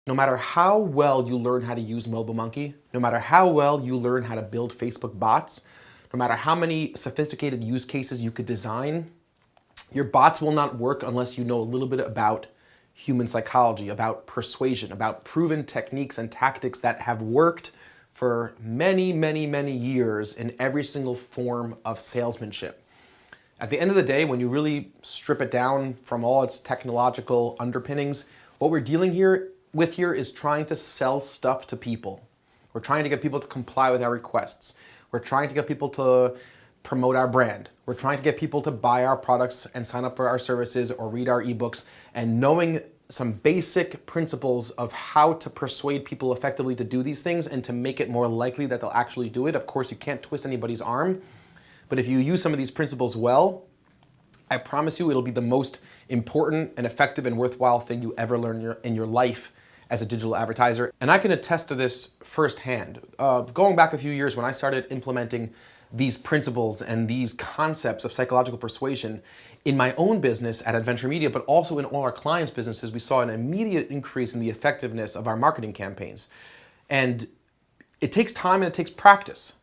No matter how well you learn how to use MobileMonkey, no matter how well you learn how to build Facebook bots, no matter how many sophisticated use cases you could design, your bots will not work unless you know a little bit about human psychology, about persuasion, about proven techniques and tactics that have worked for many, many, many years in every single form of salesmanship. At the end of the day, when you really strip it down from all its technological underpinnings, what we're dealing with here is trying to sell stuff to people. We're trying to get people to comply with our requests. We're trying to get people to promote our brand. We're trying to get people to buy our products and sign up for our services or read our ebooks, and knowing some basic principles of how to persuade people effectively to do these things and to make it more likely that they'll actually do it. Of course, you can't twist anybody's arm, but if you use some of these principles well, I promise you it'll be the most important and effective and worthwhile thing you ever learn in your life as a digital advertiser. And I can attest to this firsthand. Going back a few years when I started implementing these principles and these concepts of psychological persuasion in my own business at Adventure Media, but also in all our clients' businesses, we saw an immediate increase in the effectiveness of our marketing campaigns. And it takes time and it takes practice.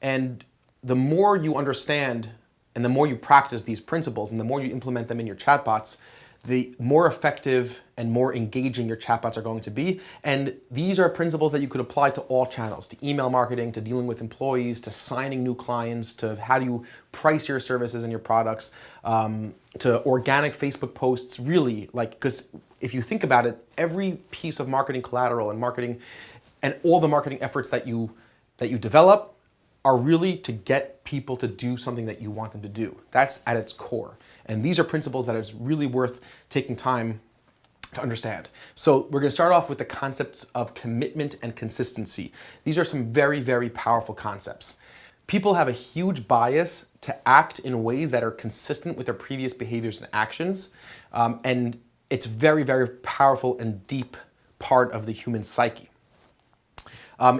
And the more you understand and the more you practice these principles and the more you implement them in your chatbots, the more effective and more engaging your chatbots are going to be. And these are principles that you could apply to all channels, to email marketing, to dealing with employees, to signing new clients, to how do you price your services and your products, to organic Facebook posts, really, like, because if you think about it, every piece of marketing collateral and marketing and all the marketing efforts that you develop are really to get people to do something that you want them to do. That's at its core. And these are principles that is really worth taking time to understand. So we're gonna start off with the concepts of commitment and consistency. These are some very, very powerful concepts. People have a huge bias to act in ways that are consistent with their previous behaviors and actions. And it's very, very powerful and deep part of the human psyche.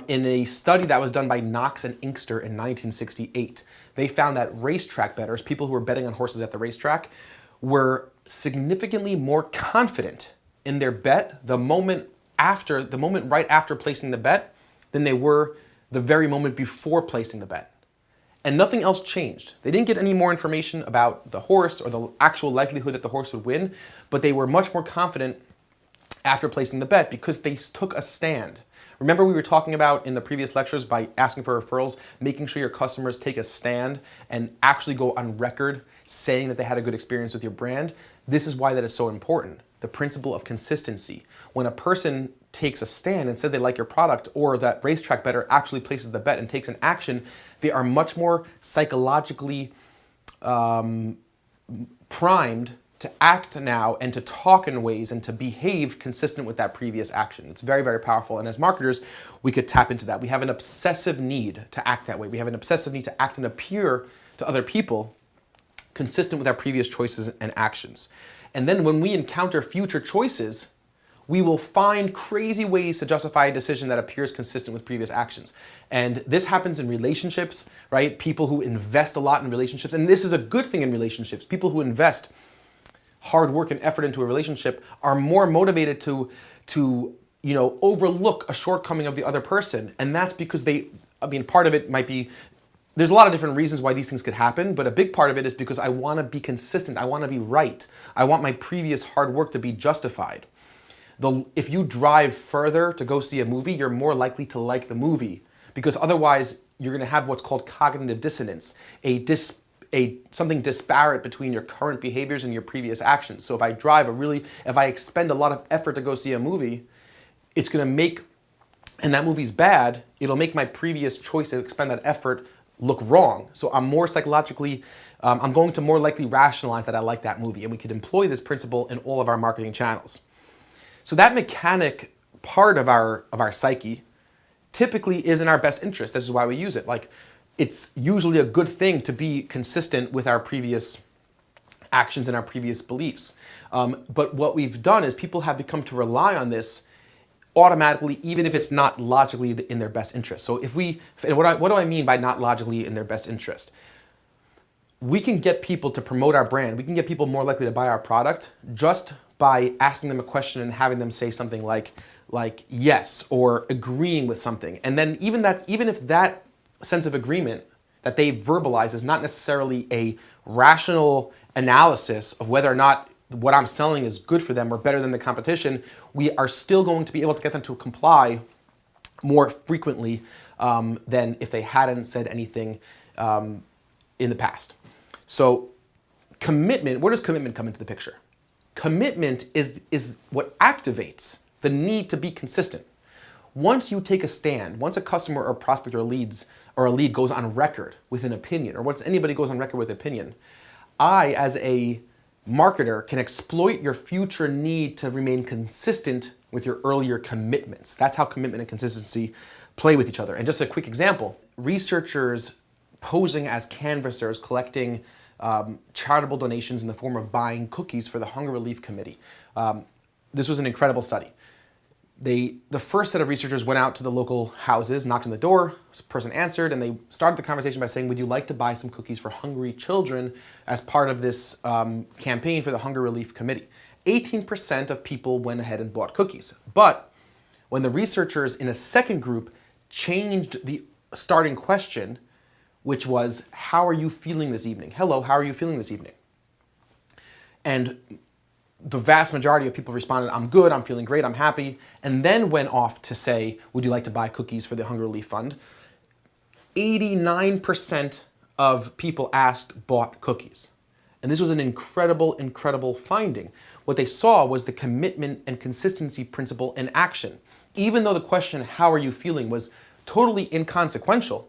In a study that was done by Knox and Inkster in 1968, they found that racetrack bettors, people who were betting on horses at the racetrack, were significantly more confident in their bet the moment right after placing the bet than they were the very moment before placing the bet. And nothing else changed. They didn't get any more information about the horse or the actual likelihood that the horse would win, but they were much more confident after placing the bet because they took a stand. Remember we were talking about in the previous lectures by asking for referrals, making sure your customers take a stand and actually go on record saying that they had a good experience with your brand. This is why that is so important. The principle of consistency. When a person takes a stand and says they like your product, or that racetrack bettor actually places the bet and takes an action, they are much more psychologically primed to act now and to talk in ways and to behave consistent with that previous action. It's very, very powerful. And as marketers, we could tap into that. We have an obsessive need to act that way. We have an obsessive need to act and appear to other people consistent with our previous choices and actions. And then when we encounter future choices, we will find crazy ways to justify a decision that appears consistent with previous actions. And this happens in relationships, right? People who invest a lot in relationships, and this is a good thing in relationships. People who invest hard work and effort into a relationship are more motivated to overlook a shortcoming of the other person. And that's because part of it might be, there's a lot of different reasons why these things could happen, but a big part of it is because I want to be consistent. I want to be right. I want my previous hard work to be justified. If you drive further to go see a movie, you're more likely to like the movie, because otherwise you're going to have what's called cognitive dissonance, something disparate between your current behaviors and your previous actions. So if I expend a lot of effort to go see a movie, it's going to make, and that movie's bad, it'll make my previous choice to expend that effort look wrong. So I'm more psychologically, I'm going to more likely rationalize that I like that movie. And we could employ this principle in all of our marketing channels. So that mechanic part of our psyche typically is in our best interest. This is why we use it. Like, it's usually a good thing to be consistent with our previous actions and our previous beliefs. But what we've done is people have become to rely on this automatically, even if it's not logically in their best interest. So what do I mean by not logically in their best interest? We can get people to promote our brand. We can get people more likely to buy our product just by asking them a question and having them say something like, like yes or agreeing with something. And then even if that sense of agreement that they verbalize is not necessarily a rational analysis of whether or not what I'm selling is good for them or better than the competition, we are still going to be able to get them to comply more frequently than if they hadn't said anything in the past. So commitment, where does commitment come into the picture? Commitment is what activates the need to be consistent. Once you take a stand, once a customer or prospect or a lead goes on record with an opinion, or once anybody goes on record with opinion, I, as a marketer, can exploit your future need to remain consistent with your earlier commitments. That's how commitment and consistency play with each other. And just a quick example, researchers posing as canvassers collecting charitable donations in the form of buying cookies for the Hunger Relief Committee. This was an incredible study. The first set of researchers went out to the local houses, knocked on the door, a person answered, and they started the conversation by saying, would you like to buy some cookies for hungry children as part of this campaign for the Hunger Relief Committee? 18% of people went ahead and bought cookies. But when the researchers in a second group changed the starting question, which was, how are you feeling this evening? Hello, how are you feeling this evening? And the vast majority of people responded, I'm good, I'm feeling great, I'm happy, and then went off to say, would you like to buy cookies for the Hunger Relief Fund? 89% of people asked bought cookies. And this was an incredible, incredible finding. What they saw was the commitment and consistency principle in action. Even though the question, how are you feeling, was totally inconsequential,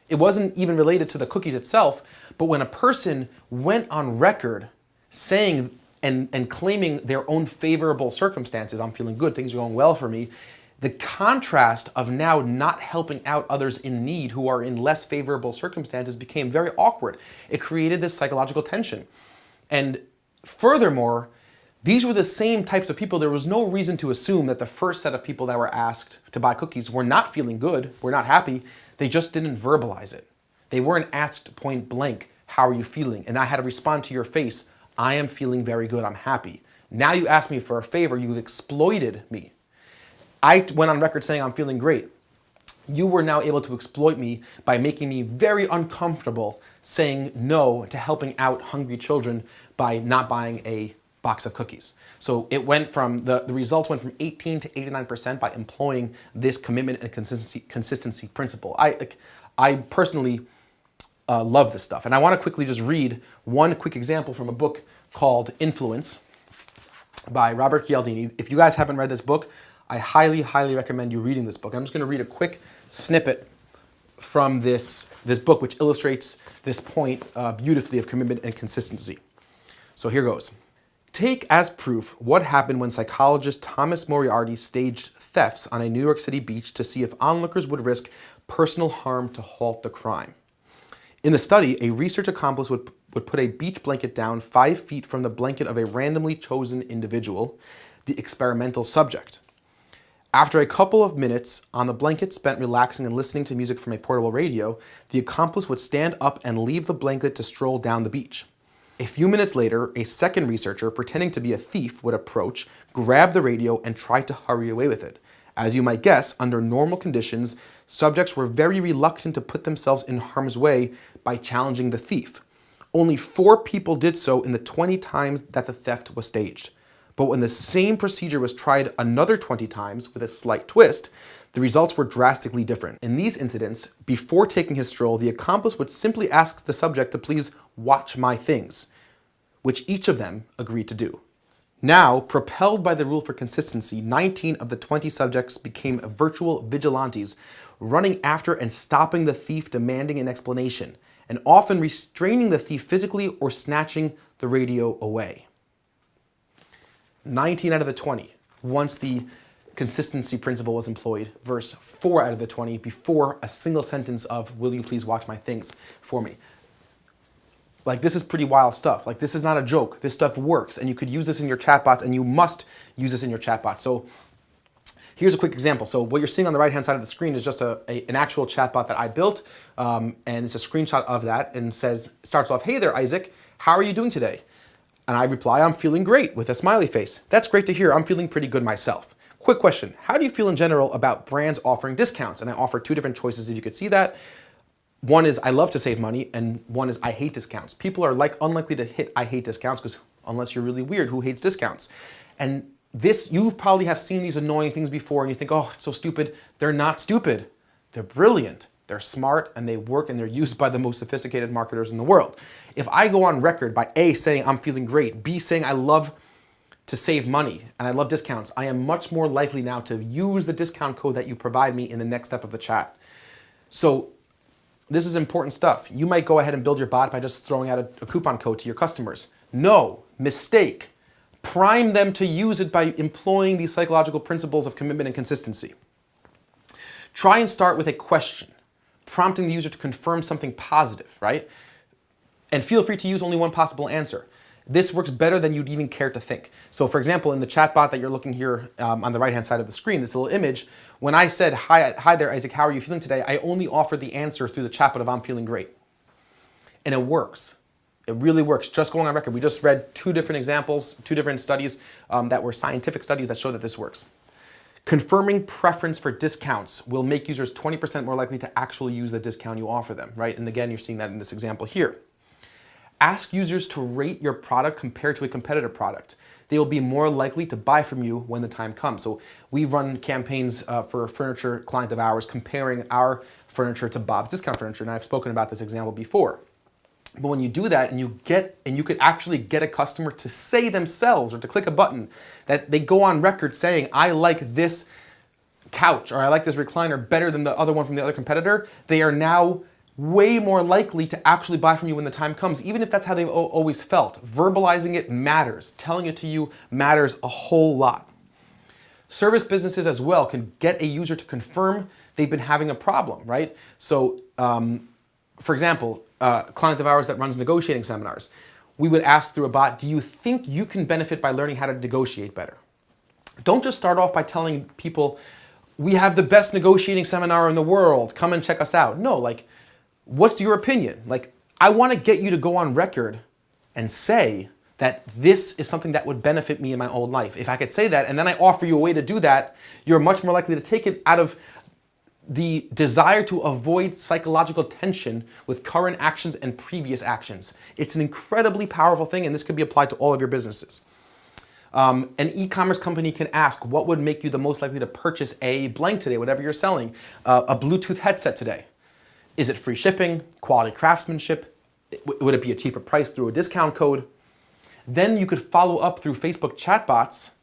it wasn't even related to the cookies itself, but when a person went on record saying and claiming their own favorable circumstances, I'm feeling good, things are going well for me, the contrast of now not helping out others in need who are in less favorable circumstances became very awkward. It created this psychological tension. And furthermore, these were the same types of people. There was no reason to assume that the first set of people that were asked to buy cookies were not feeling good, were not happy. They just didn't verbalize it. They weren't asked point blank, how are you feeling? And I had to respond to your face, I am feeling very good, I'm happy. Now you asked me for a favor, you exploited me. I went on record saying I'm feeling great. You were now able to exploit me by making me very uncomfortable saying no to helping out hungry children by not buying a box of cookies. So it went from, the results went from 18 to 89% by employing this commitment and consistency principle. I personally love this stuff. And I want to quickly just read one quick example from a book called Influence by Robert Cialdini. If you guys haven't read this book, I highly, highly recommend you reading this book. I'm just going to read a quick snippet from this book, which illustrates this point beautifully of commitment and consistency. So here goes. Take as proof what happened when psychologist Thomas Moriarty staged thefts on a New York City beach to see if onlookers would risk personal harm to halt the crime. In the study, a research accomplice would put a beach blanket down 5 feet from the blanket of a randomly chosen individual, the experimental subject. After a couple of minutes on the blanket spent relaxing and listening to music from a portable radio, the accomplice would stand up and leave the blanket to stroll down the beach. A few minutes later, a second researcher, pretending to be a thief, would approach, grab the radio, and try to hurry away with it. As you might guess, under normal conditions, subjects were very reluctant to put themselves in harm's way by challenging the thief. Only 4 people did so in the 20 times that the theft was staged. But when the same procedure was tried another 20 times with a slight twist, the results were drastically different. In these incidents, before taking his stroll, the accomplice would simply ask the subject to please watch my things, which each of them agreed to do. Now, propelled by the rule for consistency, 19 of the 20 subjects became virtual vigilantes, running after and stopping the thief, demanding an explanation, and often restraining the thief physically or snatching the radio away. 19 out of the 20, once the consistency principle was employed, versus 4 out of the 20 before a single sentence of, will you please watch my things for me? Like, this is pretty wild stuff. Like, this is not a joke. This stuff works, and you could use this in your chatbots, and you must use this in your chatbot. So here's a quick example. So what you're seeing on the right-hand side of the screen is just an actual chatbot that I built, and it's a screenshot of that, and starts off, hey there, Isaac, how are you doing today? And I reply, I'm feeling great, with a smiley face. That's great to hear. I'm feeling pretty good myself. Quick question. How do you feel in general about brands offering discounts? And I offer two different choices if you could see that. One is I love to save money, and one is I hate discounts. People are unlikely to hit I hate discounts because unless you're really weird, who hates discounts? And this, you probably have seen these annoying things before and you think, oh, it's so stupid. They're not stupid. They're brilliant. They're smart and they work and they're used by the most sophisticated marketers in the world. If I go on record by A, saying I'm feeling great, B, saying I love to save money and I love discounts, I am much more likely now to use the discount code that you provide me in the next step of the chat. So this is important stuff. You might go ahead and build your bot by just throwing out a coupon code to your customers. No, mistake. Prime them to use it by employing these psychological principles of commitment and consistency. Try and start with a question, prompting the user to confirm something positive, right? And feel free to use only one possible answer. This works better than you'd even care to think. So for example, in the chatbot that you're looking here on the right-hand side of the screen, this little image, when I said, hi there, Isaac, how are you feeling today? I only offered the answer through the chatbot of I'm feeling great. And it works. It really works. Just going on record, we just read two different examples, two different studies that were scientific studies that show that this works. Confirming preference for discounts will make users 20% more likely to actually use the discount you offer them, right? And again, you're seeing that in this example here. Ask users to rate your product compared to a competitor product. They will be more likely to buy from you when the time comes. So we run campaigns for a furniture client of ours comparing our furniture to Bob's Discount Furniture, and I've spoken about this example before. But when you do that and you could actually get a customer to say themselves or to click a button that they go on record saying, I like this couch or I like this recliner better than the other one from the other competitor, they are now way more likely to actually buy from you when the time comes, even if that's how they've always felt. Verbalizing it matters. Telling it to you matters a whole lot. Service businesses as well can get a user to confirm they've been having a problem, right? So, for example, a client of ours that runs negotiating seminars, we would ask through a bot, do you think you can benefit by learning how to negotiate better? Don't just start off by telling people, we have the best negotiating seminar in the world, come and check us out. No, like, what's your opinion? Like, I want to get you to go on record and say that this is something that would benefit me in my own life. If I could say that and then I offer you a way to do that, you're much more likely to take it out of the desire to avoid psychological tension with current actions and previous actions. It's an incredibly powerful thing, and this could be applied to all of your businesses. An e-commerce company can ask, what would make you the most likely to purchase a blank today, whatever you're selling, a Bluetooth headset today? Is it free shipping, quality craftsmanship? Would it be a cheaper price through a discount code? Then you could follow up through Facebook chatbots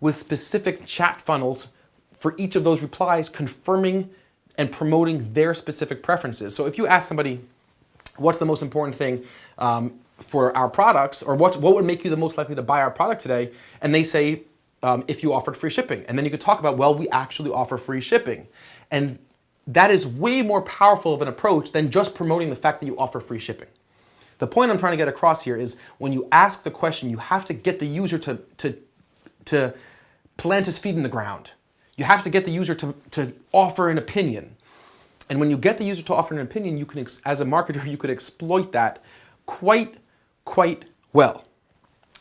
with specific chat funnels for each of those replies, confirming and promoting their specific preferences. So if you ask somebody, what's the most important thing for our products, or what would make you the most likely to buy our product today? And they say, if you offered free shipping. And then you could talk about, well, we actually offer free shipping. And that is way more powerful of an approach than just promoting the fact that you offer free shipping. The point I'm trying to get across here is when you ask the question, you have to get the user to plant his feet in the ground. You have to get the user to offer an opinion. And when you get the user to offer an opinion, you can, as a marketer, you could exploit that quite well.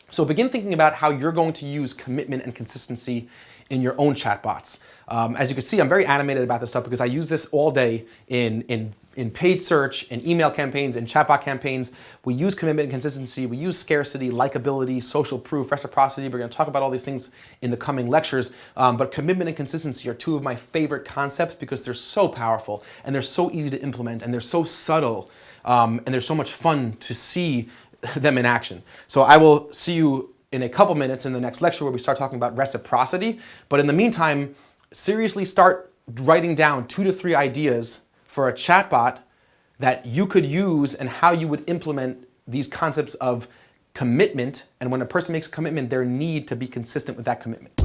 So begin thinking about how you're going to use commitment and consistency in your own chatbots. As you can see, I'm very animated about this stuff because I use this all day in paid search, in email campaigns, in chatbot campaigns. We use commitment and consistency. We use scarcity, likability, social proof, reciprocity. We're going to talk about all these things in the coming lectures. But commitment and consistency are two of my favorite concepts because they're so powerful and they're so easy to implement and they're so subtle and they're so much fun to see them in action. So I will see you in a couple minutes in the next lecture where we start talking about reciprocity. But in the meantime, seriously start writing down 2 to 3 ideas for a chatbot that you could use and how you would implement these concepts of commitment. And when a person makes a commitment, their need to be consistent with that commitment.